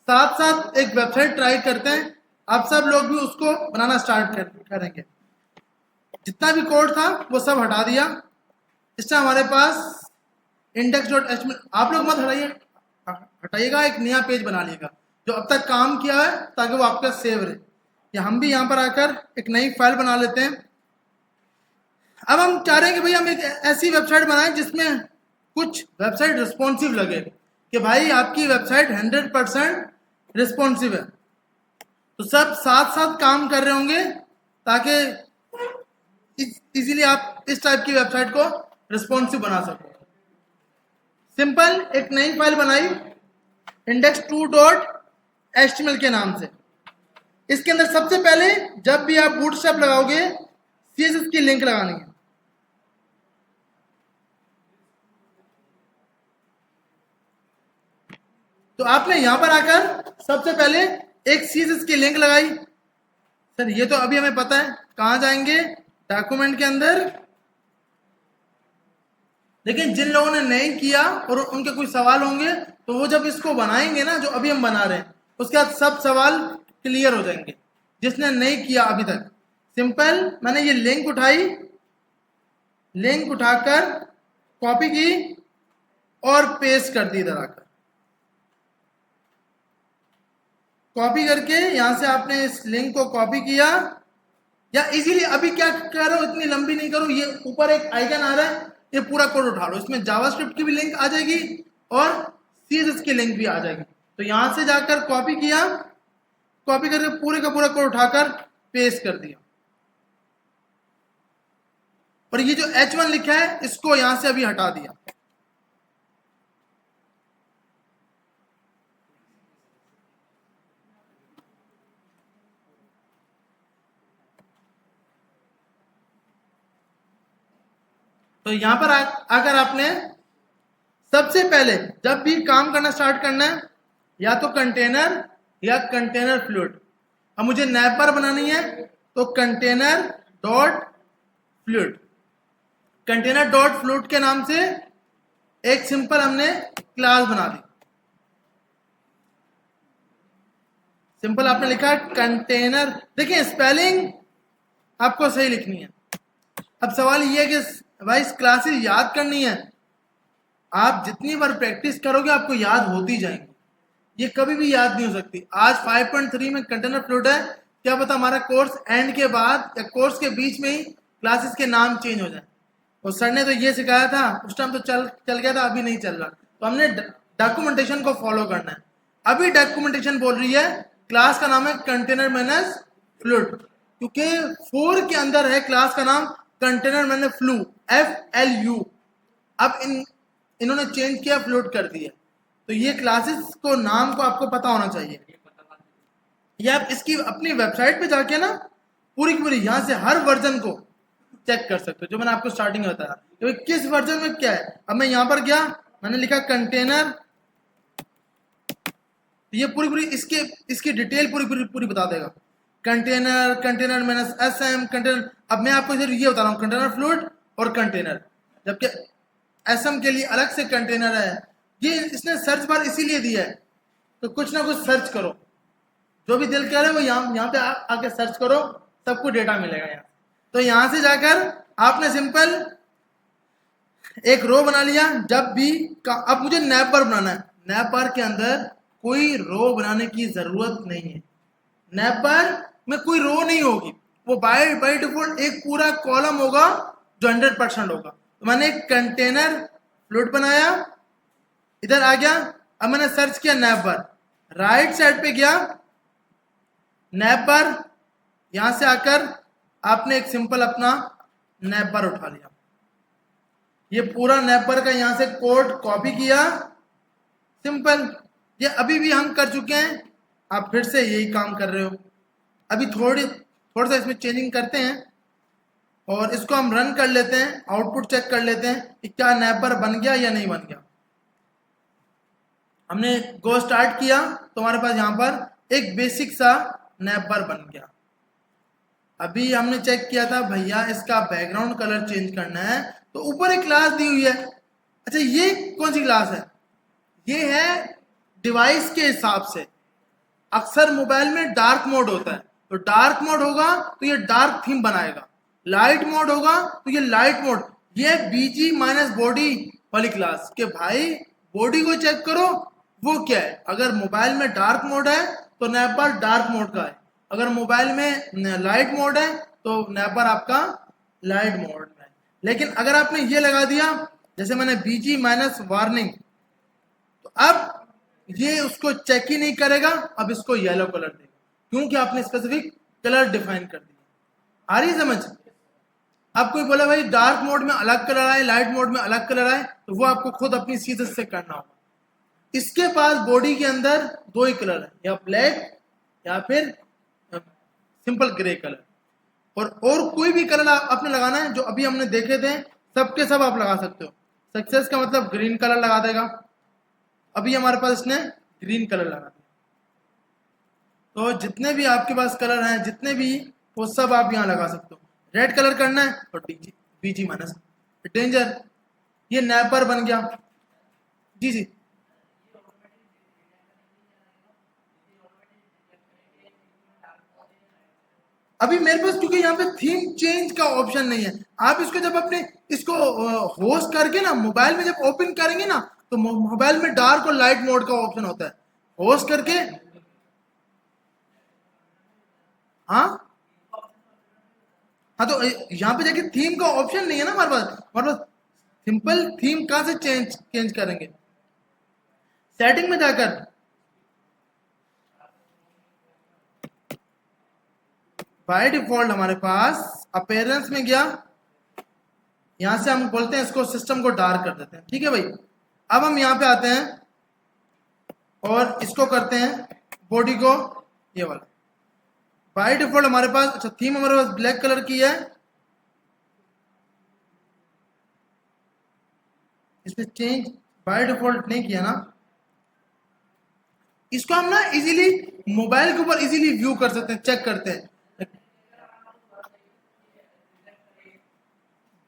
साथ साथ एक वेबसाइट ट्राई करते हैं। आप सब लोग भी उसको बनाना स्टार्ट करेंगे। जितना भी कोड था वो सब हटा दिया। इस टाइम हमारे पास index.html, आप लोग मत हटाइएगा, एक नया पेज बना लीजिएगा जो अब तक काम किया है, ताकि वो आपका सेव रहे। या हम भी यहाँ पर आकर एक नई फाइल बना लेते हैं। अब हम चाह रहे हैं कि भाई हम एक ऐसी वेबसाइट बनाएं जिसमें कुछ वेबसाइट रिस्पॉन्सिव लगे, कि भाई आपकी वेबसाइट 100% रिस्पॉन्सिव है। तो सब साथ साथ काम कर रहे होंगे, ताकि इजीली आप इस टाइप की वेबसाइट को रिस्पॉन्सिव बना सको। सिंपल एक नई फाइल बनाई index2.html के नाम से। इसके अंदर सबसे पहले जब भी आप बूटस्ट्रैप लगाओगे, CSS की लिंक लगानी है। तो आपने यहां पर आकर सबसे पहले एक CSS की लिंक लगाई। सर ये तो अभी हमें पता है, कहां जाएंगे, डॉक्यूमेंट के अंदर। लेकिन जिन लोगों ने नहीं किया और उनके कुछ सवाल होंगे, तो वो जब इसको बनाएंगे ना, जो अभी हम बना रहे हैं, उसके बाद सब सवाल क्लियर हो जाएंगे। जिसने नहीं किया अभी तक, सिंपल मैंने ये लिंक उठाई, लिंक उठाकर कॉपी की और पेस्ट कर दी इधर आकर। कॉपी करके यहां से आपने इस लिंक को कॉपी किया, या इजीली अभी क्या कर रहा हूं, इतनी लंबी नहीं करूं, ये ऊपर एक आइकन आ रहा है, ये पूरा कोड उठा लो। इसमें जावास्क्रिप्ट की भी लिंक आ जाएगी और CSS की लिंक भी आ जाएगी। तो यहां से जाकर कॉपी किया, कॉपी करके पूरे का पूरा कोड उठाकर पेस्ट कर दिया। और ये जो H1 लिखा है, इसको यहां से अभी हटा दिया। तो यहां पर आकर आपने सबसे पहले जब भी काम करना स्टार्ट करना है, या तो कंटेनर या कंटेनर फ्लूइड। अब मुझे नैपर बनानी है, तो container dot fluid, container dot fluid के नाम से एक सिंपल हमने क्लास बना दी। सिंपल आपने लिखा कंटेनर, देखिए स्पेलिंग आपको सही लिखनी है। अब सवाल ये है कि भाई इस क्लासेस याद करनी है। आप जितनी बार प्रैक्टिस करोगे आपको याद होती जाएंगी, ये कभी भी याद नहीं हो सकती। आज 5.3 में कंटेनर फ्लूइड है, क्या पता हमारा कोर्स एंड के बाद या कोर्स के बीच में ही क्लासेस के नाम चेंज हो जाए। और सर ने तो ये सिखाया था, उस टाइम तो चल गया था, अभी नहीं चल रहा। तो हमने डॉक्यूमेंटेशन को फॉलो करना है। अभी डॉक्यूमेंटेशन बोल रही है क्लास का नाम है कंटेनर मैनेज फ्लूइड, क्योंकि 4 के अंदर है क्लास का नाम कंटेनर मैनेज फ्लू, FLU। अब इन्होंने चेंज किया, फ्लूइड कर दिया। तो ये क्लासेस को नाम को आपको पता होना चाहिए। ये आप इसकी अपनी वेबसाइट पे जाके ना पूरी की पूरी यहां से हर वर्जन को चेक कर सकते हो, जो मैंने आपको स्टार्टिंग में बताया कि किस वर्जन में क्या है। अब मैं यहां पर गया, मैंने लिखा कंटेनर, ये पूरी पूरी इसकी डिटेल पूरी बता देगा। Container, container manage SM, container. अब मैं आपको सिर्फ ये बता रहा हूँ, कंटेनर फ्लूइड और कंटेनर, जबकि SM के लिए अलग से कंटेनर है। ये इसने सर्च बार इसीलिए दिया है, तो कुछ ना कुछ सर्च करो, जो भी दिल करे वो यहाँ पे आके सर्च करो, सबको डेटा मिलेगा यहाँ। तो यहां से जाकर आपने सिंपल एक रो बना लिया। जब भी अब मुझे नैप बार बनाना है, नैप बार के अंदर कोई रो बनाने की जरूरत नहीं है। नैप बार में कोई रो नहीं होगी, वो बाय डिफॉल्ट एक पूरा कॉलम होगा जो 100% होगा। तो मैंने एक कंटेनर फ्लूइड बनाया, इधर आ गया। अब मैंने सर्च किया नैप बार, राइट साइड पे गया, नैप बार, यहां से आकर आपने एक सिंपल अपना नैप बार उठा लिया। ये पूरा नैप बार का यहां से कोड कॉपी किया, सिंपल। ये अभी भी हम कर चुके हैं, आप फिर से यही काम कर रहे हो। अभी थोड़ा सा इसमें चेंजिंग करते हैं और इसको हम रन कर लेते हैं, आउटपुट चेक कर लेते हैं कि क्या नैप बार बन गया या नहीं बन गया। हमने गो स्टार्ट किया तो हमारे पास यहाँ पर एक बेसिक सा नैप बार बन गया। अभी हमने चेक किया था भैया इसका बैकग्राउंड कलर चेंज करना है, तो ऊपर एक क्लास दी हुई है। अच्छा ये कौन सी क्लास है? ये है डिवाइस के हिसाब से, अक्सर मोबाइल में डार्क मोड होता है, तो डार्क मोड होगा तो ये डार्क थीम बनाएगा, लाइट मोड होगा तो ये लाइट मोड। ये बीजी माइनस बॉडी वाली क्लास के भाई बॉडी को चेक करो वो क्या है। अगर मोबाइल में डार्क मोड है तो नैपर डार्क मोड का है, अगर मोबाइल में लाइट मोड है तो नैपर आपका लाइट मोड में है। लेकिन अगर आपने ये लगा दिया जैसे मैंने बीजी माइनस वार्निंग, तो अब ये उसको चेक ही नहीं करेगा, अब इसको येलो कलर देगा क्योंकि आपने स्पेसिफिक कलर डिफाइन कर दिया। आ रही समझ? अब कोई बोला भाई डार्क मोड में अलग कलर आए, लाइट मोड में अलग कलर आए, तो वो आपको खुद अपनी सीधे से करना होगा। इसके पास बॉडी के अंदर दो ही कलर है, या ब्लैक या फिर सिंपल ग्रे कलर, और कोई भी कलर आपने लगाना है जो अभी हमने देखे थे सबके सब आप लगा सकते हो। सक्सेस का मतलब ग्रीन कलर लगा देगा, अभी हमारे पास इसने ग्रीन कलर लगा दिया। तो जितने भी आपके पास कलर हैं जितने भी, वो सब आप यहाँ लगा सकते हो। रेड कलर करना है तो बीजी माइनस डेंजर, ये नैपर बन गया। जी जी अभी मेरे पास क्योंकि यहाँ पे थीम चेंज का ऑप्शन नहीं है। आप इसको जब अपने इसको होस्ट करके ना मोबाइल में जब ओपन करेंगे ना, तो मोबाइल में डार्क और लाइट मोड का ऑप्शन होता है। होस्ट करके हाँ हाँ, तो यहाँ पे जाके थीम का ऑप्शन नहीं है ना हमारे पास सिंपल थीम कहाँ से चेंज करेंगे? सेटिंग में जाकर बाय डिफॉल्ट हमारे पास अपीयरेंस में गया, यहां से हम बोलते हैं इसको सिस्टम को डार्क कर देते हैं। ठीक है भाई, अब हम यहाँ पे आते हैं और इसको करते हैं बॉडी को ये वाला। बाय डिफॉल्ट हमारे पास, अच्छा थीम हमारे पास ब्लैक कलर की है, इसमें चेंज बाय डिफॉल्ट नहीं किया ना। इसको हम ना इजीली मोबाइल के ऊपर इजीली व्यू कर सकते हैं, चेक करते हैं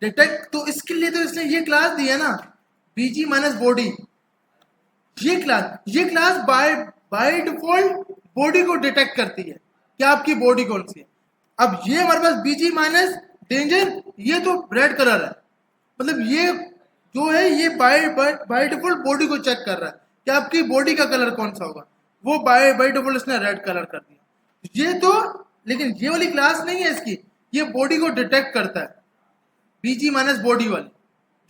डिटेक्ट। तो इसके लिए तो इसने ये क्लास दी है ना बीजी माइनस बॉडी, ये क्लास बाय डिफॉल्ट बॉडी को डिटेक्ट करती है कि आपकी बॉडी कौन सी है। अब ये हमारे पास बीजी माइनस डेंजर, ये तो रेड कलर है, मतलब ये जो है ये बाय डिफॉल्ट बॉडी को चेक कर रहा है कि आपकी बॉडी का कलर कौन सा होगा, वो बाय डिफॉल्ट इसने रेड कलर कर दिया। ये तो लेकिन ये वाली क्लास नहीं है इसकी, ये बॉडी को डिटेक्ट करता है बीजी माइनस बॉडी वाली,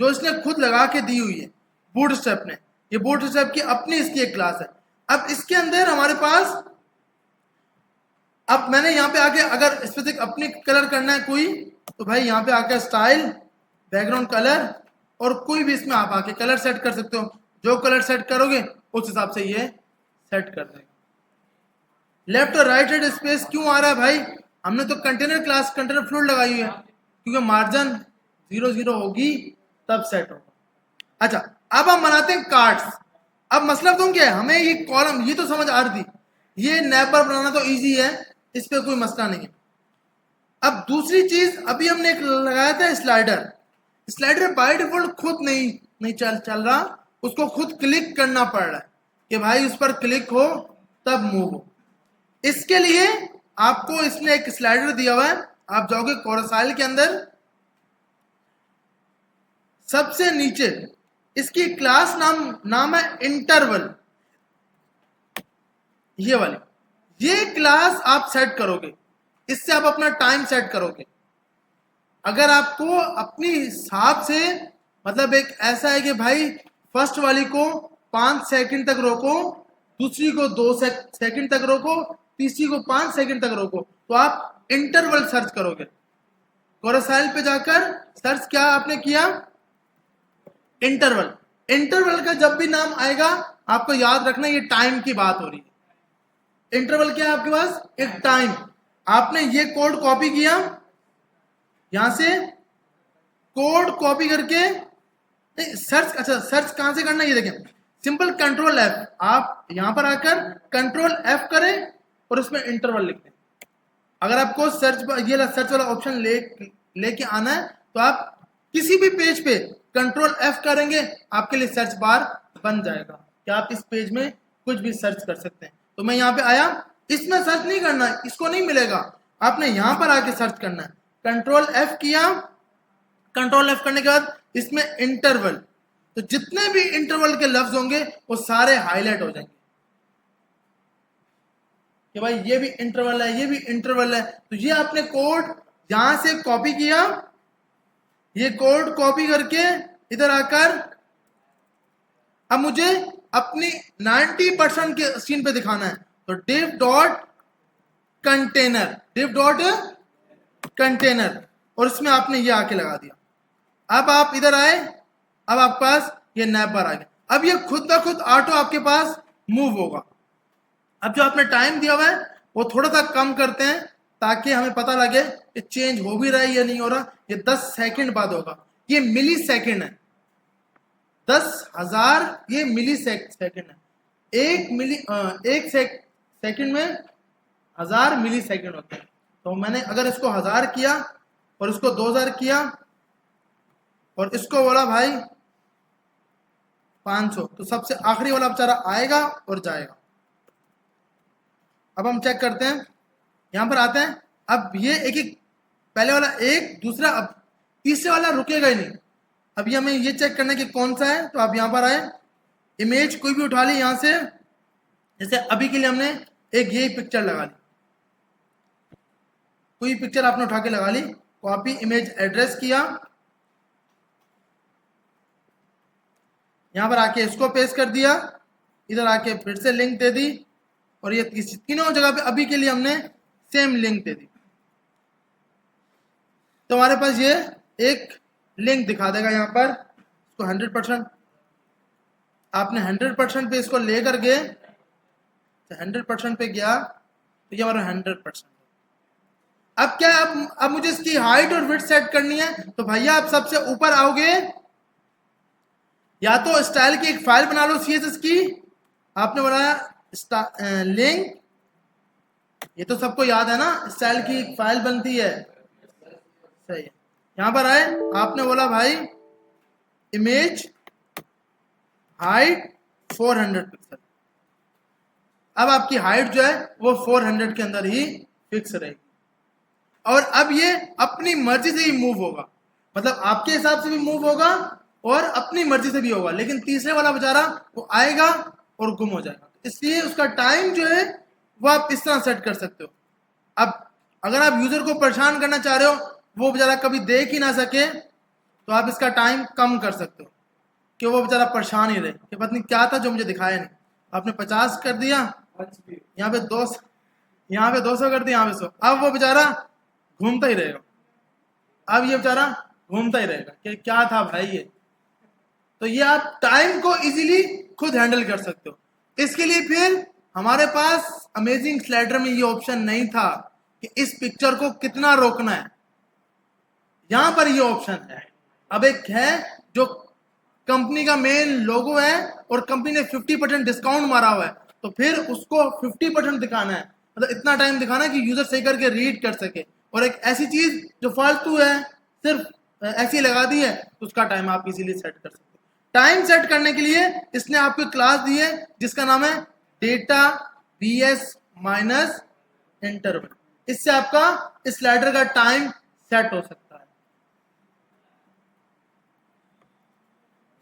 जो इसने खुद लगा के दी हुई है बूटस्ट्रैप ने। ये बूटस्ट्रैप की अपनी इसकी एक क्लास है। अब इसके अंदर हमारे पास, अब मैंने यहाँ पे आके अगर स्पेसिफिक अपनी कलर करना है कोई, तो भाई यहाँ पे आके स्टाइल बैकग्राउंड कलर, और कोई भी इसमें आप आके कलर सेट कर सकते हो। जो कलर सेट करोगे उस हिसाब से ये सेट कर देगा। लेफ्ट और राइट साइड स्पेस क्यों आ रहा है भाई? हमने तो कंटेनर क्लास कंटेनर फ्लोट लगाई हुई है, क्योंकि मार्जिन 0 होगी तब सेट होगा। अच्छा, अब हम बनाते हैं कार्ड्स। अब मसला तो क्या है, हमें ये कॉलम ये तो समझ आ रही थी, ये नैपर बनाना तो इजी है, इस पे कोई मसला नहीं है। अब दूसरी चीज अभी हमने एक लगाया था स्लाइडर। स्लाइडर बाय डिफॉल्ट खुद नहीं चल रहा, उसको खुद क्लिक करना पड़ रहा है कि भाई उस पर क्लिक हो तब मूव हो। इसके लिए आपको इसने एक स्लाइडर दिया हुआ है, आप जाओगे कोरसाइल के अंदर, सबसे नीचे इसकी क्लास नाम है इंटरवल, ये वाली। ये क्लास आप सेट करोगे, इससे आप अपना टाइम सेट करोगे। अगर आपको अपनी हिसाब से, मतलब एक ऐसा है कि भाई फर्स्ट वाली को 5 सेकंड तक रोको, दूसरी को 2 सेकंड तक रोको, तीसरी को 5 सेकंड तक रोको, तो आप इंटरवल सर्च करोगे। कोरसाइल पे जाकर सर्च क्या आपने किया, इंटरवल। इंटरवल का जब भी नाम आएगा आपको याद रखना ये टाइम की बात हो रही है। इंटरवल क्या है आपके पास, एक टाइम। आपने ये कोड कॉपी किया, यहां से कोड कॉपी करके सर्च, अच्छा सर्च कहां से करना, ये देखें सिंपल कंट्रोल F, आप यहां पर आकर कंट्रोल F करें और उसमें इंटरवल लिख दें। अगर आपको ये सर्च वाला ऑप्शन लेके आना है तो आप किसी भी पेज पे कंट्रोल F करेंगे, आपके लिए सर्च बार बन जाएगा कि आप इस पेज में कुछ भी सर्च कर सकते हैं। तो मैं यहाँ पे आया, इसमें सर्च नहीं करना, इसको नहीं मिलेगा, आपने यहाँ पर आके सर्च करना है। कंट्रोल F किया, कंट्रोल F करने के बाद इसमें इंटरवल, तो जितने भी इंटरवल के लफ्ज होंगे वो सारे हाईलाइट हो जाएंगे कि भाई ये भी इंटरवल है, ये भी इंटरवल है। तो ये आपने कोड यहां से कॉपी किया, ये कोड कॉपी करके इधर आकर अब मुझे अपनी 90% के स्क्रीन पे दिखाना है। तो div dot container, div dot container, और इसमें आपने ये आके लगा दिया। अब आप इधर आए, अब आपके पास ये नैप बार आ गया। अब ये खुद ब खुद ऑटो आपके पास मूव होगा। अब जो आपने टाइम दिया हुआ है वो थोड़ा सा कम करते हैं ताकि हमें पता लगे कि चेंज हो भी रहा है या नहीं हो रहा। ये 10 सेकंड बाद होगा, ये मिली सेकंड है, 10,000 ये मिली सेकंड है। एक सेकंड में 1000 मिली सेकंड होते हैं। तो मैंने अगर इसको 1000 किया और इसको 2000 किया और इसको बोला भाई 500, तो सबसे आखिरी वाला बेचारा आएगा और जाएगा। अब हम चेक करते हैं, यहां पर आते हैं। अब ये एक पहले वाला एक, दूसरा, अब तीसरे वाला रुकेगा ही नहीं। अभी हमें ये चेक करना है कि कौन सा है। तो आप यहां पर आए, इमेज कोई भी उठा ली यहां से, जैसे अभी के लिए हमने एक यही पिक्चर लगा ली, कोई पिक्चर आपने उठा के लगा ली, कॉपी इमेज एड्रेस किया, यहां पर आके इसको पेस्ट कर दिया, इधर आके फिर से लिंक दे दी, और ये तीनों जगह पे अभी के लिए हमने सेम लिंक दे दी। तो हमारे पास ये एक लिंक दिखा देगा यहाँ पर, इसको 100%, आपने 100% पे इसको लेकर गए, तो 100% पे गया तो ये हमारा 100%। अब क्या है, अब मुझे इसकी हाइट और विड्थ सेट करनी है। तो भैया आप सबसे ऊपर आओगे, या तो स्टाइल की एक फाइल बना लो CSS की, आपने बनाया लिंक, ये तो सबको याद है ना, स्टाइल की एक फाइल बनती है, सही है। यहां पर आए, आपने बोला भाई इमेज हाइट 400 पिक्सल। अब आपकी हाइट जो है वो 400 के अंदर ही फिक्स रहेगी, और अब ये अपनी मर्जी से ही मूव होगा, मतलब आपके हिसाब से भी मूव होगा और अपनी मर्जी से भी होगा। लेकिन तीसरे वाला बेचारा वो आएगा और गुम हो जाएगा, इसलिए उसका टाइम जो है वो आप इस तरह सेट कर सकते हो। अब अगर आप यूजर को परेशान करना चाह रहे हो, वो बेचारा कभी देख ही ना सके, तो आप इसका टाइम कम कर सकते हो कि वो बेचारा परेशान ही रहे कि पता नहीं क्या था जो मुझे दिखाया नहीं। आपने 50 कर दिया, यहाँ पे 200, यहाँ पे 200 कर दिया, यहाँ पे 100। अब वो बेचारा घूमता ही रहेगा, अब ये बेचारा घूमता ही रहेगा कि क्या था भाई ये। तो ये आप टाइम को इजीली खुद हैंडल कर सकते हो। इसके लिए फिर हमारे पास अमेजिंग स्लाइडर में ये ऑप्शन नहीं था कि इस पिक्चर को कितना रोकना है, यहां पर ये ऑप्शन है। अब एक है जो कंपनी का मेन लोगो है और कंपनी ने 50% डिस्काउंट मारा हुआ है, तो फिर उसको 50% दिखाना है, मतलब इतना टाइम दिखाना है कि यूजर सही करके रीड कर सके। और एक ऐसी चीज जो फालतू है, सिर्फ ऐसी लगा दी है, तो उसका टाइम आप इजीली सेट कर सकते हो। टाइम सेट करने के लिए इसने आपको क्लास दी है जिसका नाम है डेटा vs माइनस इंटरवल। इससे आपका स्लाइडर का टाइम सेट हो सकता है।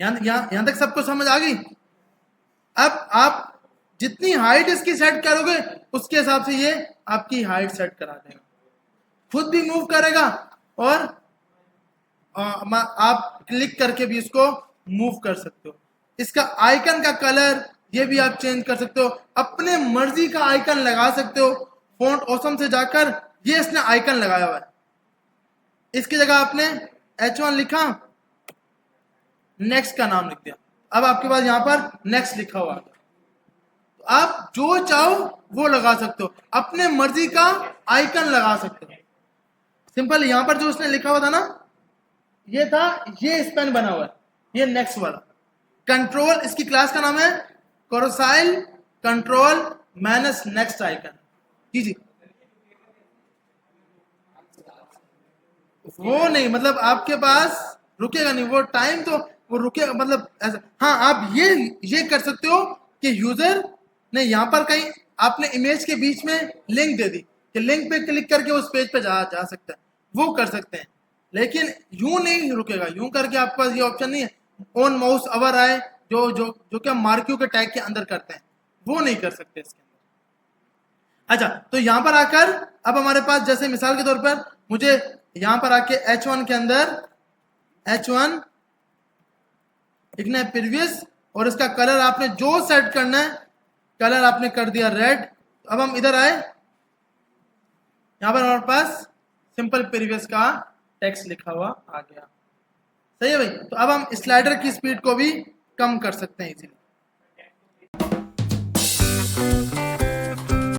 यहां तक सबको समझ आ गई। अब आप जितनी हाइट इसकी सेट करोगे उसके हिसाब से ये आपकी हाइट सेट करा देगा, खुद भी मूव करेगा, और आप क्लिक करके भी इसको मूव कर सकते हो। इसका आइकन का कलर ये भी आप चेंज कर सकते हो, अपने मर्जी का आइकन लगा सकते हो। फॉन्ट ऑसम से जाकर ये इसने आइकन लगाया हुआ है, इसकी जगह आपने H1 लिखा, नेक्स्ट का नाम लिख दिया, अब आपके पास यहां पर नेक्स्ट लिखा हुआ है। तो आप जो चाहो वो लगा सकते हो, अपने मर्जी का आइकन लगा सकते हो। सिंपल यहां पर जो उसने लिखा हुआ था ना, ये था, ये स्पेन बना हुआ है, ये नेक्स्ट वाला कंट्रोल, इसकी क्लास का नाम है कोरोसाइल कंट्रोल माइनस नेक्स्ट आइकन। जी वो नहीं, मतलब आपके पास रुकेगा नहीं वो टाइम, तो वो रुकेगा मतलब ऐसा। हाँ, आप ये कर सकते हो कि यूजर ने यहां पर कहीं आपने इमेज के बीच में लिंक दे दी कि लिंक पे क्लिक करके उस पेज पे जा सकता है, वो कर सकते हैं। लेकिन यूं नहीं रुकेगा, यूं करके आपके पास ये ऑप्शन नहीं है ऑन माउस अवर आए जो जो जो कि हम मार्क्यू के टैग के अंदर करते हैं, वो नहीं कर सकते इसके अंदर। अच्छा, तो यहां पर आकर अब हमारे पास जैसे मिसाल के तौर पर मुझे यहां पर आके H1 के अंदर H1 लिखना है प्रीवियस, और इसका कलर आपने जो सेट करना है, कलर आपने कर दिया रेड। अब हम इधर आए, यहां पर हमारे पास सिंपल प्रीवियस का टेक्स्ट लिखा हुआ आ गया। सही है भाई। तो अब हम स्लाइडर की स्पीड को भी कम कर सकते हैं इजीली।